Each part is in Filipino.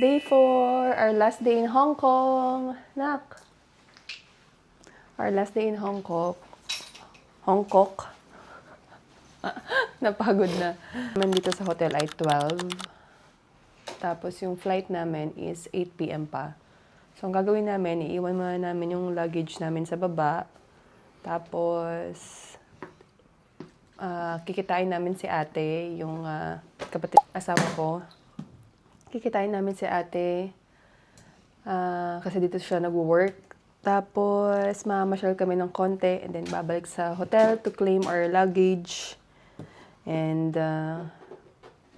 Day 4, our last day in Hong Kong. Nak. Our last day in Hong Kong. Hong Kong. Napagod na. Nandito sa hotel ay 12. Tapos yung flight namin is 8 p.m. pa. So ang gagawin namin, iiwan muna namin yung luggage namin sa baba. Tapos kikitain namin si ate, yung kapatid asawa ko. Kikitain namin si ate kasi dito siya nag-work. Tapos mamasyal kami ng konti and then babalik sa hotel to claim our luggage. And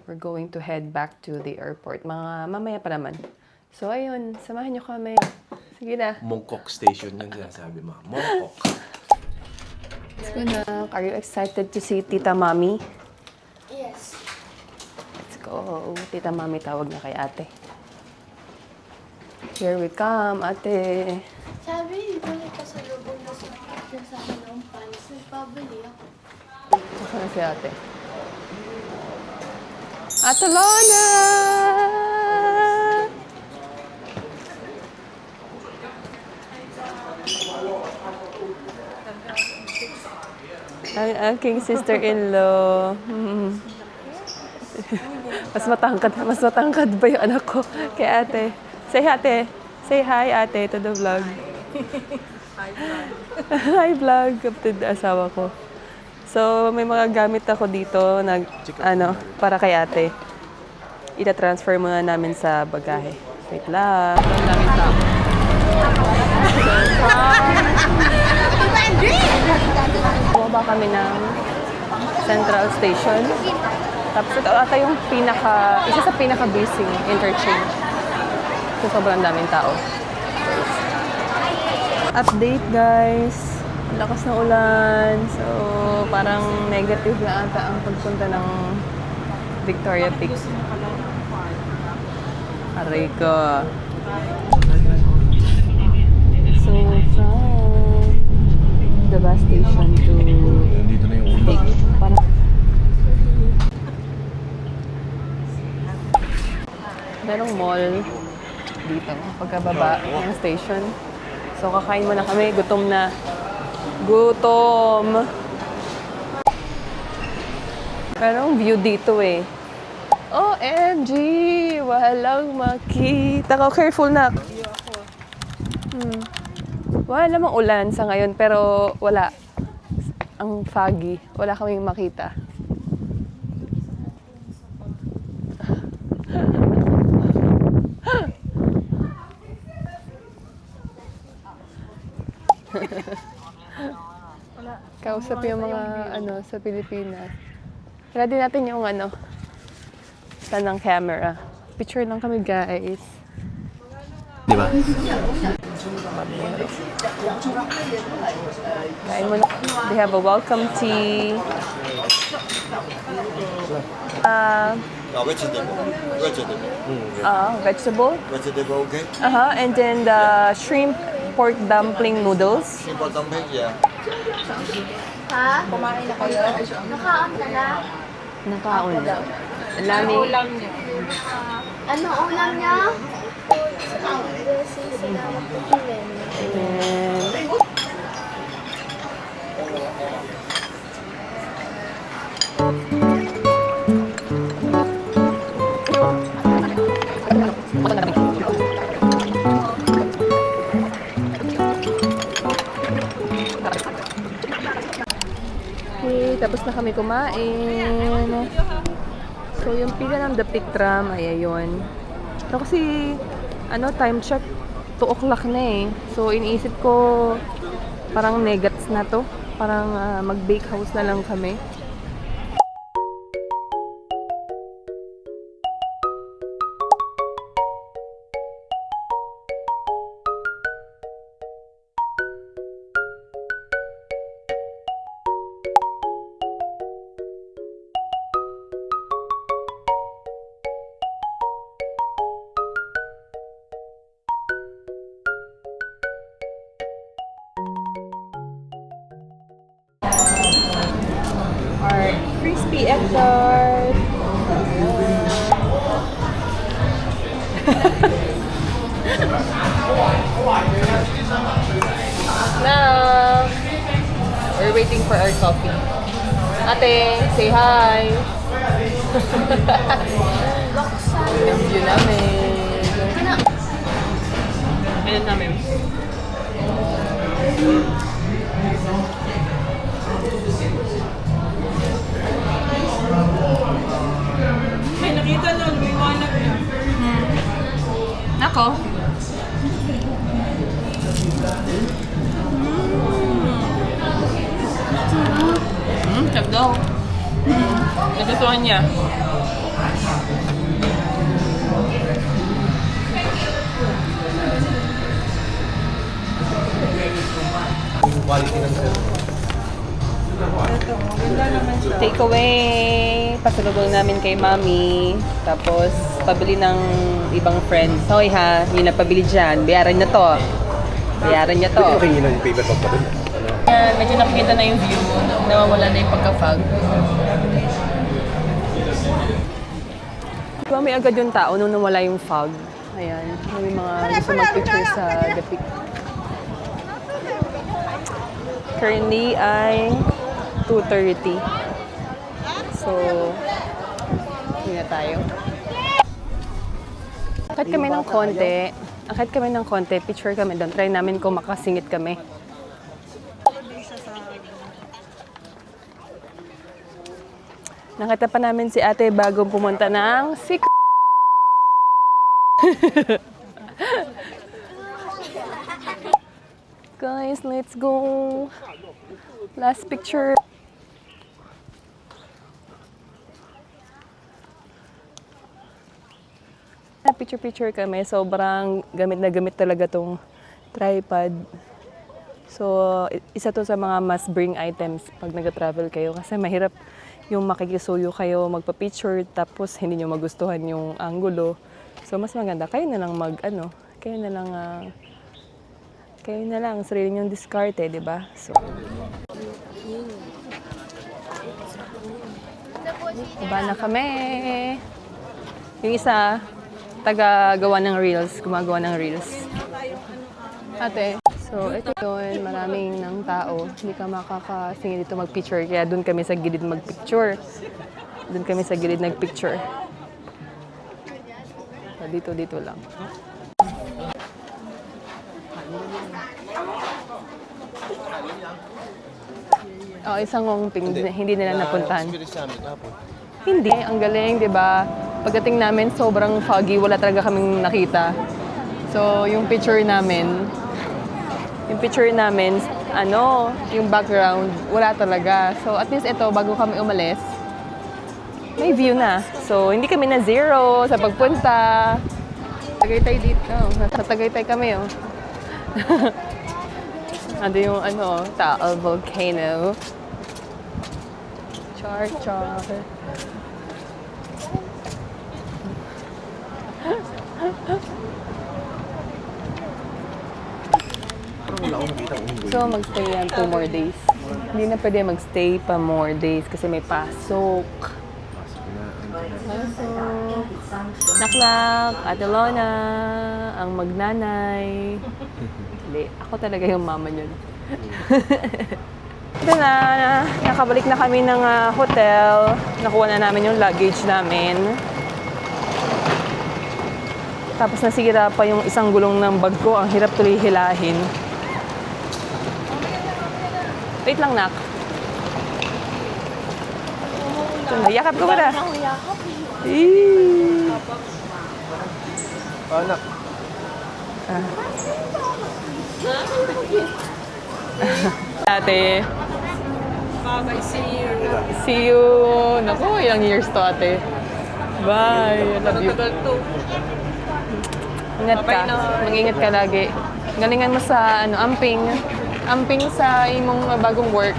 we're going to head back to the airport. Mga mamaya pa naman. So ayun, samahan niyo kami. Sige na. Mongkok Station yung sinasabi mo. Mongkok. Let's go na. Are you excited to see Tita Mami? Yes. Let's go. Tita Mami tawag na kay ate. Here we come, ate. Sabi, balik ka sa lubong na sa akin ng pants. Nagpabili ako. Saan na si ate? Ate Lona! Ang aking sister-in-law. Mas matangkad ba yung anak ko kay ate? Say ate. Say hi ate to the vlog. Hi vlog. Kapatid asawa ko. So may mga gamit ako dito na para kay ate. Ita-transfer muna namin sa bagahe. Wait lang. Ang daming tao. Bumaba kami ng Central Station. Tapos ito ata yung isa sa pinaka-busy interchange. So sobrang daming tao. Update guys. Ang lakas ng ulan. So parang negative na ata ang pagpunta ng Victoria Peak. Aray ko. So from the bus station to Dito na yung ulo. Peak. Parang merong mall dito pagkababa ng station. So kakain muna kami. Gutom na. Gutom! Merong view dito eh. OMG! Walang makita ko. Careful na. Wala namang ulan sa ngayon pero wala. Ang foggy. Wala kaming makita. Kausap yung mga sa Pilipinas. Ready natin yung stand ng camera. Picture lang kami guys. Di ba? Kain mo na. They have a welcome tea. Vegetable. Vegetable. Vegetable, okay? And then the shrimp pork dumpling noodles. Simple dumpling, yeah. Ha? Kumain na kayo? Nakaon ka na? Nakaon na. Lami. Ano ulam niya? Salamat po Okay, tapos na kami kumain. So, yung pila ng The Peak Tram ay ayun. So, kasi, time check, 2 o'clock na eh. So, iniisip ko, parang negats na to. Parang mag-bake house na lang kami. Our crispy egg tart. Now, we're waiting for our coffee. Ate, say hi. Yung view namin. Ayan namin. May nakita nun, may wanag na. Nako. Sarap daw. Nagustuhan niya. Yung quality ng sir. Ito, maganda naman siya. Take away. Pasalubong namin kay Mami. Tapos, pabili ng ibang friends. Hoy ha, yun na pabili dyan. Bayaran niya to. Bayaran niya to. Okay yun ang favorite ko pa rin. Yan, medyo nakikita na yung view. Nawawala na yung pagka-fog. Mami agad yung tao nung nawala yung fog. Ayan, may mga gusto mag-picture sa the peak. Currently ay 2:30. So, hindi na tayo. Akit kami ng konti. Akit kami ng konti. Picture kami doon. Try namin kung makasingit kami. Nakita pa namin si ate bago pumunta ng Guys, let's go. Last picture. Picture-picture kami. Sobrang gamit na gamit talaga tong tripod. So, isa to sa mga must bring items pag nag-travel kayo. Kasi mahirap yung makikisuyo kayo, magpa-picture, tapos hindi nyo magustuhan yung angulo. So, mas maganda. Kayo na lang kayo na lang, sarili nyong diskarte, di ba? So, iba na kami. Yung isa, taga-gawa ng reels, gumagawa ng reels. Ate, so ito yun, maraming ng tao. Hindi ka makakasingin dito mag-picture, kaya doon kami sa gilid mag-picture. Doon kami sa gilid nag-picture. So, dito lang. Oh, isang ngongping, hindi nila napuntahan. Hindi, ang galing, di ba? Pagdating namin, sobrang foggy, wala talaga kaming nakita. So, yung picture namin, yung background, wala talaga. So, at least ito, bago kami umalis, may view na. So, hindi kami na zero sa pagpunta. Tagaytay dito. Sa Tagaytay kami, oh. Ando yung Taal Volcano. Char. So, magstay yan 2 more days. Hindi na pwede magstay pa more days kasi may pasok. Pasok. Naklak, Ate Lona, ang magnanay. Hindi, ako talaga yung mama niyon. Ito na, nakabalik na kami ng hotel. Nakuha na namin yung luggage namin. Tapos nasira pa yung isang gulong ng bag ko. Ang hirap tuloy hilahin. Wait lang, nak. Ito na, yakap ko ba na? Anak. Ate. Bye-bye, see you. See you. Naku, ilang years to, ate. Bye. I love you. Tagal to. Ingat ka. Bye-bye na. Mag-ingat ka lagi. Galingan mo sa amping. Amping sa imong bagong work.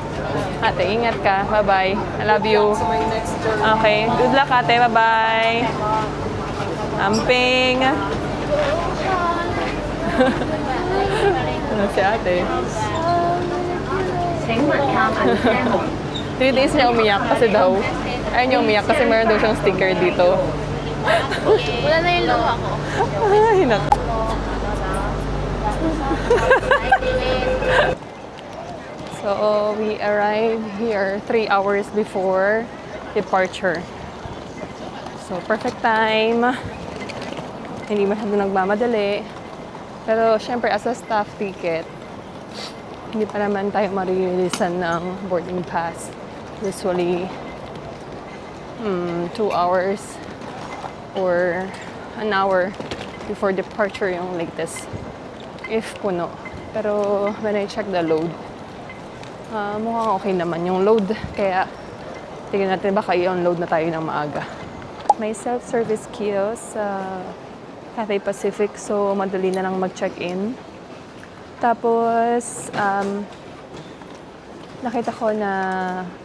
Ate, ingat ka. Bye-bye. I love you. So my next journey. Okay. Good luck, ate. Bye-bye. Amping. Ano si ate? 3 days niya umiyak kasi daw. Ayaw niya umiyak kasi meron daw siyang sticker dito. Wala na yung luha ko. Ay, naku. So, we arrived here 3 hours before departure. So, perfect time. Hindi masyado nagmamadali. Pero, syempre, as a staff ticket, hindi pa naman tayo marilisan ng boarding pass. Usually, 2 hours or an hour before departure yung latest. If puno. Pero, when I check the load, mukhang okay naman yung load. Kaya, tingnan natin baka i-unload na tayo ng maaga. May self-service kiosk sa Cathay Pacific, so madali na lang mag-check-in. Tapos, nakita ko na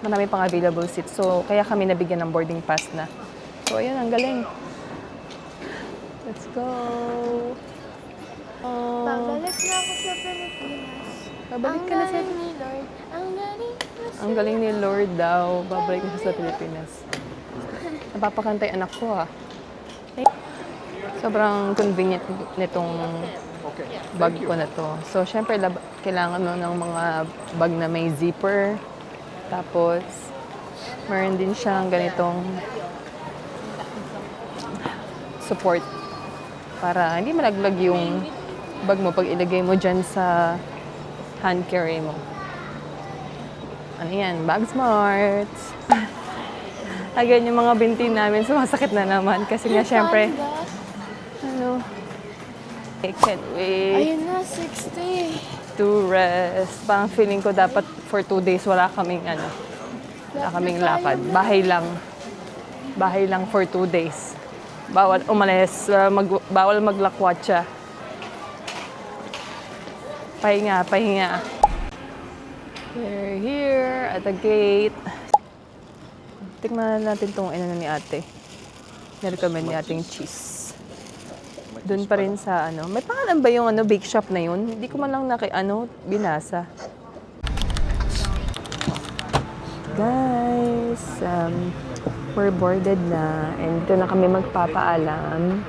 marami pang available seats. So, kaya kami nabigyan ng boarding pass na. So, ayun, ang galing. Let's go! Babalik na ako sa Pilipinas. Babalik ka na sa... Ang galing ni Lord. Ang galing na sa... Ang galing ni Lord daw. Babalik na siya sa Pilipinas. Napapakantay anak ko, ha. Sobrang convenient nitong bag ko na to. So, syempre, kailangan mo ng mga bag na may zipper. Tapos, meron din siyang ganitong support para hindi malaglag yung bag mo pag ilagay mo dyan sa hand carry mo. Ano yan? Bag smart! Again, yung mga binti namin sumasakit na naman kasi nga syempre, ano, I can't wait Ayun na, 60. to rest. Parang feeling ko dapat for 2 days wala kaming lakad. Bahay lang. Bahay lang for 2 days. Bawal umalis, bawal maglakwatsa. Pahinga, pahinga. We're here at the gate. Tikman natin itong ni ate. Nirecommend ni ating cheese. Doon pa rin sa may pangalan ba yung bake shop na yun? Hindi ko man lang binasa. Guys, we're boarded na and dito na kami magpapaalam.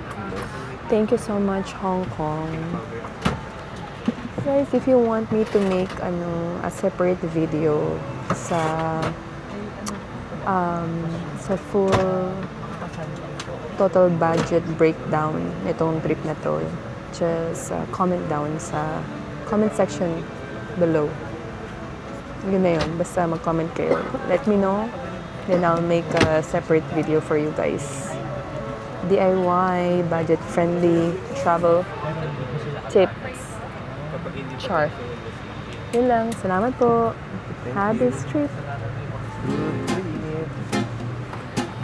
Thank you so much, Hong Kong. Guys, if you want me to make a separate video sa full total budget breakdown nitong trip na to, just comment down sa comment section below. Yun na yun. Basta mag-comment kayo. Let me know. Then I'll make a separate video for you guys. DIY, budget-friendly travel tips. Sure. Yun lang. Salamat po. Happy trip.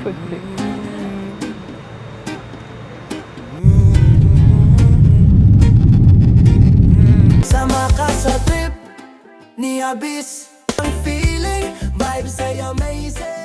Good trip. Sama ka sa trip ni Abyss. Ang feeling, vibes ay amazing.